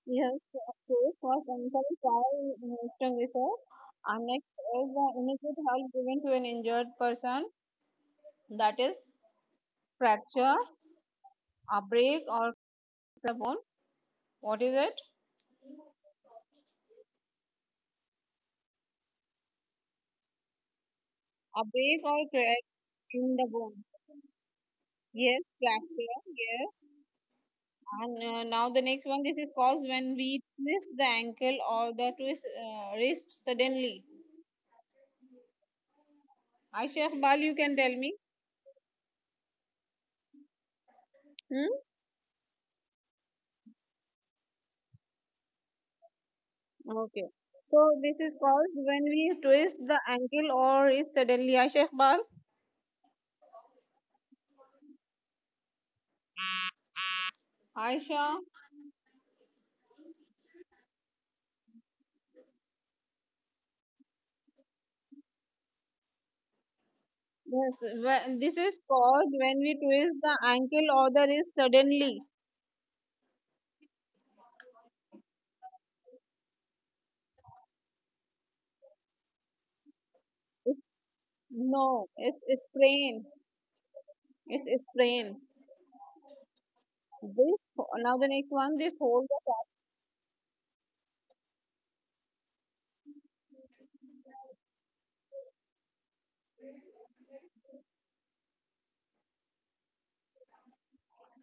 Yes, of course. First answer is fire extinguisher. And next is the immediate help given to an injured person. That is fracture, a break, or the bone. What is it? A break or crack in the bone. Yes, fracture. Yes. And now the next one. This is caused when we twist the ankle or the wrist suddenly. Aisha Bal, you can tell me. Hmm? Okay. So this is called when we twist the ankle or is suddenly Aisha Bal. Aisha. Yes. This is called when we twist the ankle or the wrist suddenly. It's, no, it's sprain. It's sprain. This now the next one. This hold the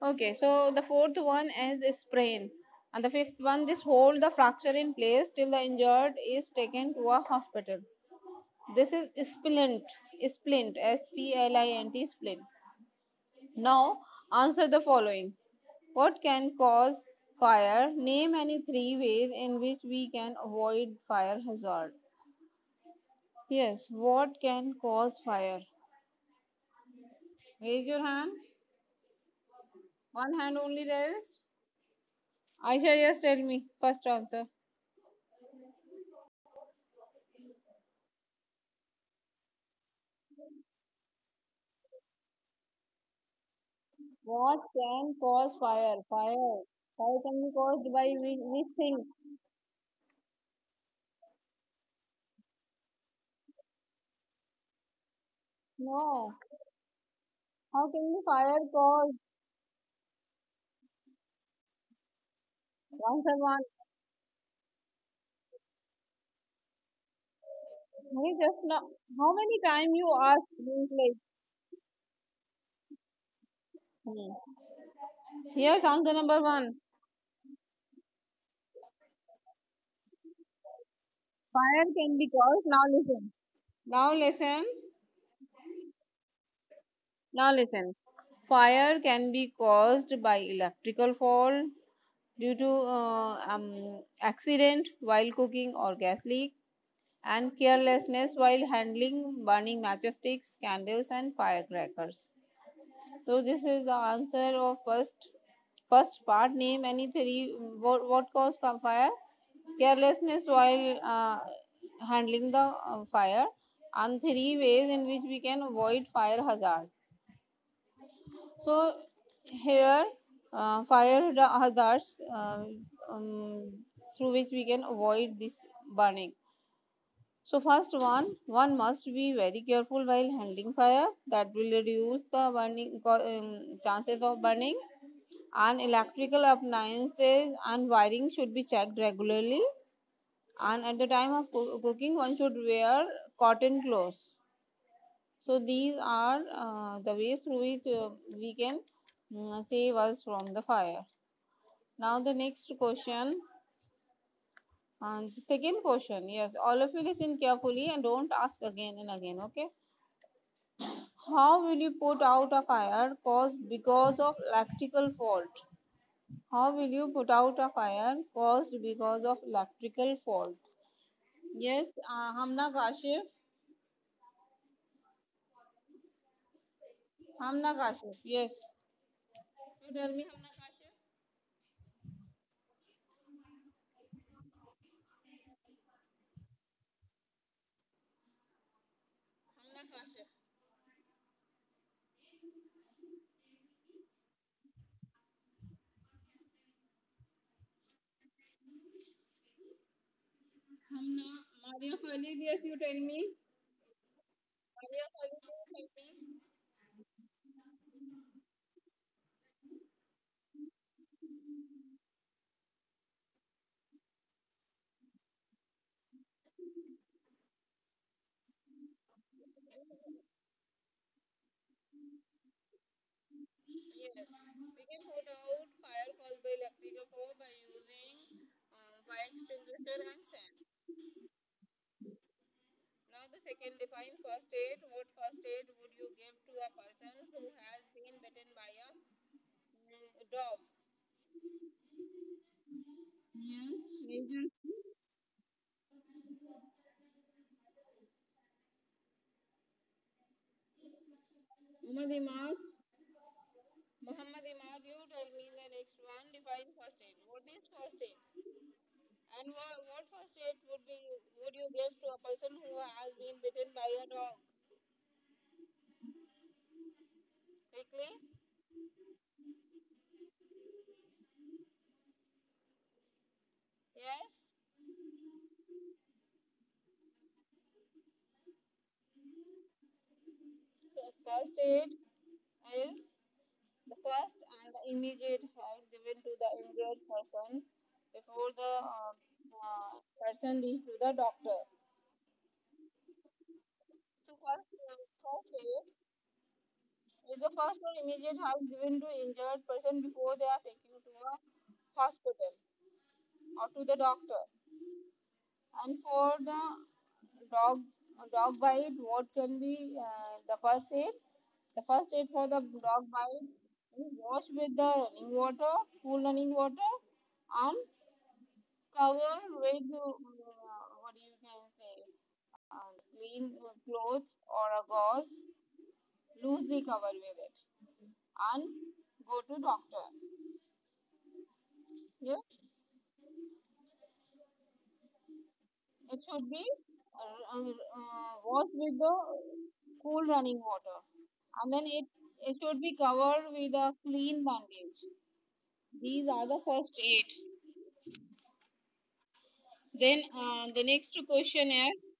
Okay, so the fourth one is a sprain. And the fifth one, this hold the fracture in place till the injured is taken to a hospital. This is splint, S-P-L-I-N-T, splint. Now, answer the following. What can cause fire? Name any three ways in which we can avoid fire hazard. Yes, what can cause fire? Raise your hand. One hand only raised. Aisha, yes, tell me. First answer. What can cause fire? Fire can be caused by which thing? No. How can be fire caused? Answer one. Me just now. How many time you ask me like? Hmm. Yes, answer number one. Fire can be caused. Now listen. Now listen. Now listen. Fire can be caused by electrical fault due to accident while cooking or gas leak and carelessness while handling burning matchsticks, candles, and firecrackers. So this is the answer of first part. Name any three what caused fire? Carelessness while handling the fire, and three ways in which we can avoid fire hazard. So here hazards through which we can avoid this burning. So first one must be very careful while handling fire. That will reduce the chances of burning. And electrical appliances and wiring should be checked regularly. And at the time of cooking, one should wear cotton clothes. So these are the ways through which we can save us from the fire. Now the next question. The second question, yes, all of you listen carefully and don't ask again and again, okay? How will you put out a fire caused because of electrical fault? How will you put out a fire caused because of electrical fault? Yes, Hamna Kashif. Hamna Kashif, yes. You tell me, Hamna Kashif. Hamna Kashif. Hamna, Maria Khalid, yes, you tell me. Maria Khalid, you tell me. Yes, we can put out fire caused by electric fire by using fire extinguisher and sand. Now the second define first aid. What first aid would you give to a person who has been bitten by a dog? Yes, Major. Muhammad Imad. Muhammad Imad, you tell me the next one. Define first aid. What is first aid? And what first aid would you give to a person who has been bitten by a dog? Quickly. Yes. The first aid is the first and the immediate help given to the injured person before the person reach to the doctor. So first aid is the first or immediate help given to injured person before they are taken to a hospital or to the doctor. And for the dog dog bite, what can be the first aid? The first aid for the dog bite is wash with the running water, cool running water, and cover with what you can say, clean cloth or a gauze, loosely cover with it, and go to doctor. Yes, it should be washed with the cool running water, and then it should be covered with a clean bandage. These are the first aid. Then the next question is,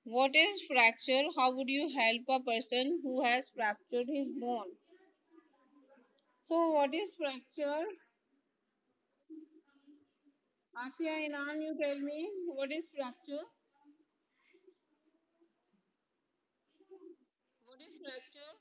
what is fracture? How would you help a person who has fractured his bone? So, what is fracture? Afia Inam, you tell me what is fracture? What is fracture?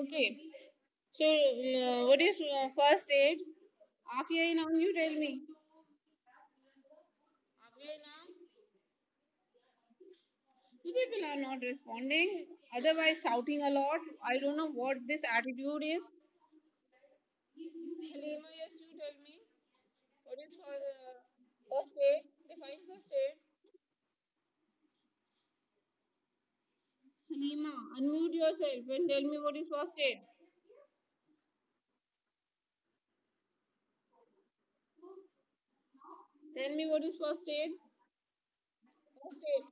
Okay. So, what is first aid? Afia Inam, you tell me. Afia Inam, you people are not responding. Otherwise, shouting a lot. I don't know what this attitude is. Halima, yes, you tell me. What is first aid? Define first aid. Halima, unmute yourself and tell me what is first aid. Tell me what is first aid. First aid.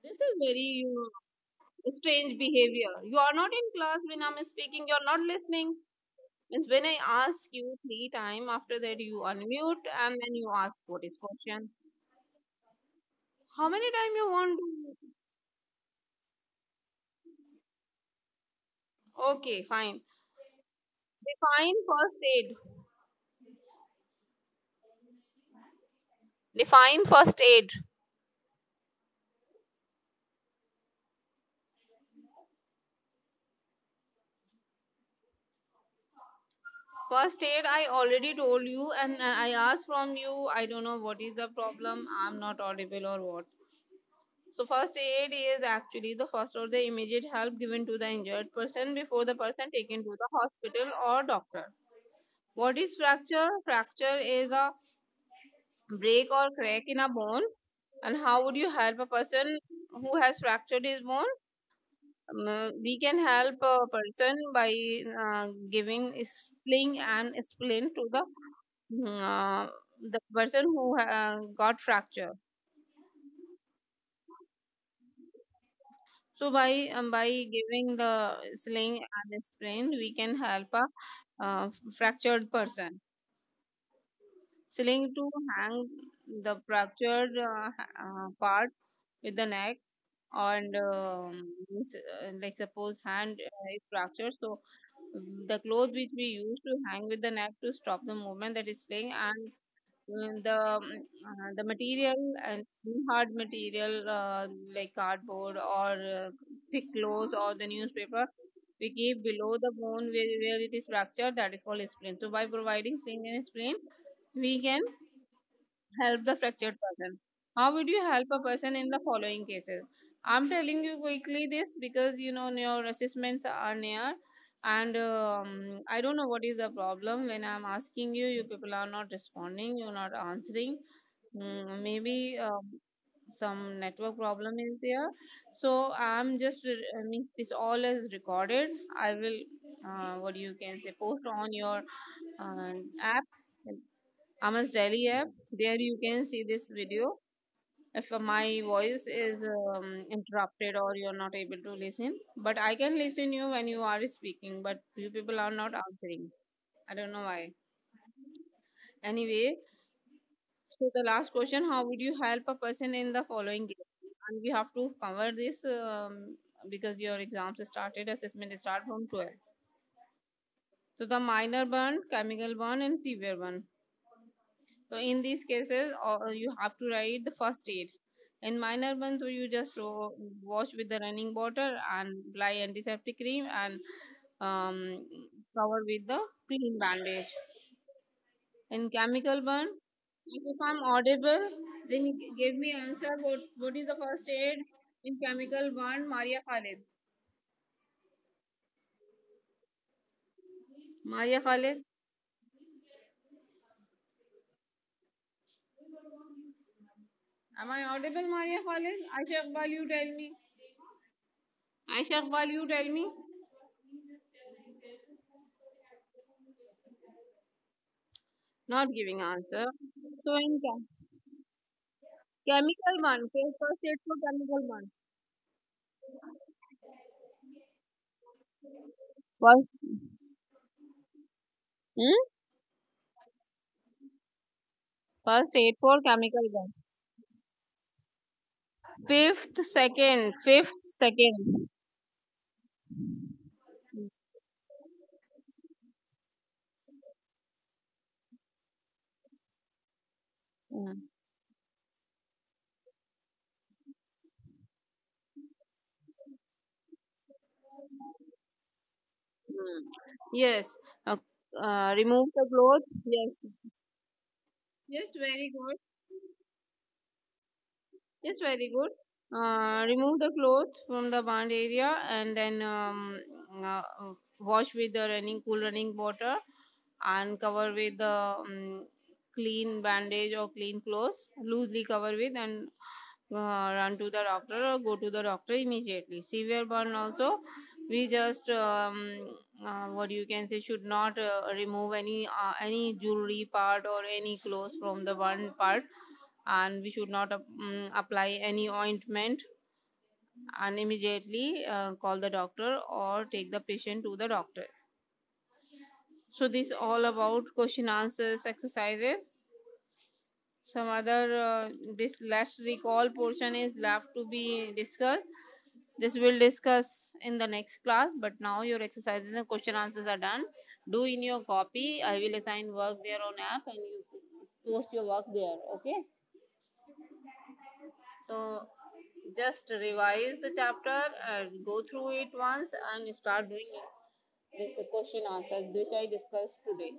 This is very strange behavior. You are not in class when I'm speaking. You're not listening. Means when I ask you three times, after that you unmute and then you ask what is question. How many time you want to? Okay, fine. Define first aid. Define first aid. First aid, I already told you, and I asked from you. I don't know what is the problem. I'm not audible or what. So, first aid is actually the first or the immediate help given to the injured person before the person taken to the hospital or doctor. What is fracture? Fracture is a break or crack in a bone. And how would you help a person who has fractured his bone? We can help a person by giving sling and splint to the person who got fracture. So by giving the sling and splint, we can help a fractured person. Sling to hang the fractured part with the neck, and like suppose hand is fractured, so the cloth which we use to hang with the neck to stop the movement, that is sling, and the material and hard material like cardboard or thick cloth or the newspaper we keep below the bone where it is fractured, that is called splint. So by providing sling and splint, we can help the fractured person. How would you help a person in the following cases? I'm telling you quickly this because you know your assessments are near, and I don't know what is the problem when I'm asking you. You people are not responding. You're not answering. Maybe some network problem is there. So I'm just means this all is recorded. I will what you can say post on your app, Amas Daily app. There you can see this video. If my voice is interrupted or you're not able to listen, but I can listen you when you are speaking, but you people are not answering. I don't know why. Anyway, so the last question: how would you help a person in the following case? And we have to cover this because your exams started, assessment start from 12. So the minor burn, chemical burn, and severe burn. So in these cases, you have to write the first aid. In minor burns, so you just wash with the running water and apply antiseptic cream and um, cover with the clean bandage. In chemical burn, if I'm audible, then give me answer. What is the first aid in chemical burn? Maria Khalid. Maria Khalid. Am I audible, Maria Khalid? Aisha Iqbal, you tell me. Aisha Iqbal, you tell me. Not giving answer. So in chemical one, first aid for chemical one. First, hmm? First aid for chemical one. Fifth second. Mm. Mm. Yes. Remove the cloth. Yes. Yes, very good. Yes, very good. Remove the cloth from the band area and then wash with the cool running water and cover with the clean bandage or clean clothes, loosely cover with, and run to the doctor or go to the doctor immediately. Severe burn also, we just what you can say, should not remove any jewelry part or any clothes from the burn part, and we should not apply any ointment, and immediately call the doctor or take the patient to the doctor. So this all about question answers exercises. Some other this let's recall portion is left to be discussed. This will discuss in the next class, but now your exercises and question answers are done. Do in your copy. I will assign work there on app and you post your work there. Okay. So just revise the chapter and go through it once and start doing it. This question answers which I discussed today.